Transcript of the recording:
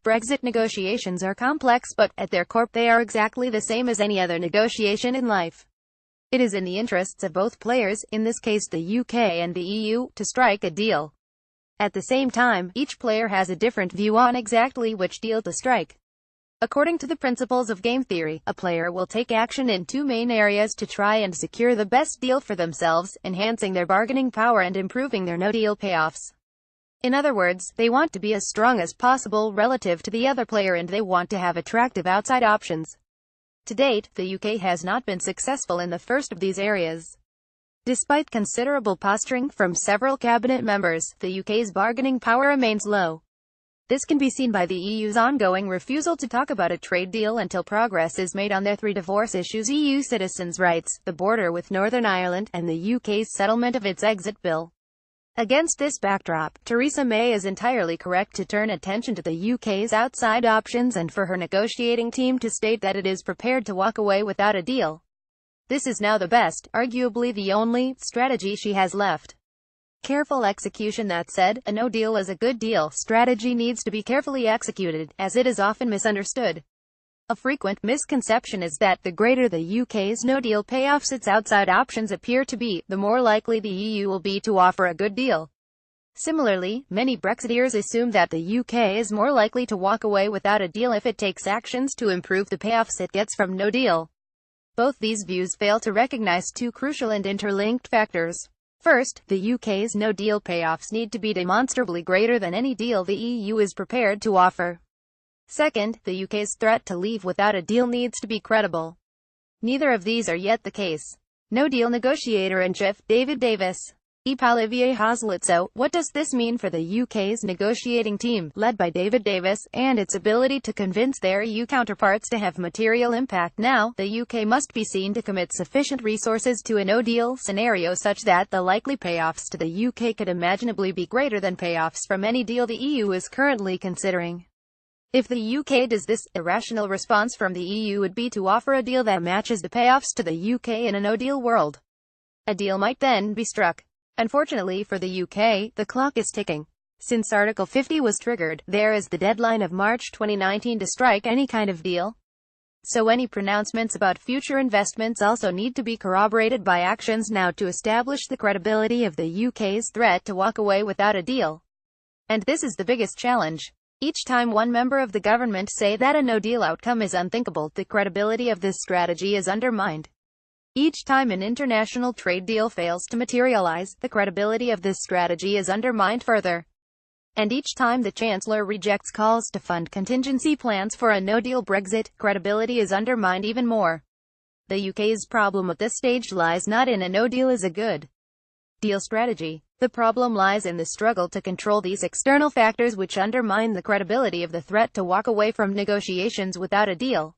Brexit negotiations are complex, but, at their core, they are exactly the same as any other negotiation in life. It is in the interests of both players, in this case the UK and the EU, to strike a deal. At the same time, each player has a different view on exactly which deal to strike. According to the principles of game theory, a player will take action in two main areas to try and secure the best deal for themselves, enhancing their bargaining power and improving their no-deal payoffs. In other words, they want to be as strong as possible relative to the other player and they want to have attractive outside options. To date, the UK has not been successful in the first of these areas. Despite considerable posturing from several cabinet members, the UK's bargaining power remains low. This can be seen by the EU's ongoing refusal to talk about a trade deal until progress is made on their three divorce issues: EU citizens' rights, the border with Northern Ireland, and the UK's settlement of its exit bill. Against this backdrop, Theresa May is entirely correct to turn attention to the UK's outside options and for her negotiating team to state that it is prepared to walk away without a deal. This is now the best, arguably the only, strategy she has left. Careful execution. That said, a no deal is a good deal strategy needs to be carefully executed, as it is often misunderstood. A frequent misconception is that the greater the UK's no-deal payoffs its outside options appear to be, the more likely the EU will be to offer a good deal. Similarly, many Brexiteers assume that the UK is more likely to walk away without a deal if it takes actions to improve the payoffs it gets from no deal. Both these views fail to recognize two crucial and interlinked factors. First, the UK's no-deal payoffs need to be demonstrably greater than any deal the EU is prepared to offer. Second, the UK's threat to leave without a deal needs to be credible. Neither of these are yet the case. No-deal negotiator-in-chief, David Davis. Olivier Hazlitt. So, what does this mean for the UK's negotiating team, led by David Davis, and its ability to convince their EU counterparts to have material impact? Now, the UK must be seen to commit sufficient resources to a no-deal scenario such that the likely payoffs to the UK could imaginably be greater than payoffs from any deal the EU is currently considering. If the UK does this, a rational response from the EU would be to offer a deal that matches the payoffs to the UK in a no-deal world. A deal might then be struck. Unfortunately for the UK, the clock is ticking. Since Article 50 was triggered, there is the deadline of March 2019 to strike any kind of deal. So any pronouncements about future investments also need to be corroborated by actions now to establish the credibility of the UK's threat to walk away without a deal. And this is the biggest challenge. Each time one member of the government say that a no-deal outcome is unthinkable, the credibility of this strategy is undermined. Each time an international trade deal fails to materialize, the credibility of this strategy is undermined further. And each time the Chancellor rejects calls to fund contingency plans for a no-deal Brexit, credibility is undermined even more. The UK's problem at this stage lies not in a no-deal is a good deal strategy. The problem lies in the struggle to control these external factors which undermine the credibility of the threat to walk away from negotiations without a deal.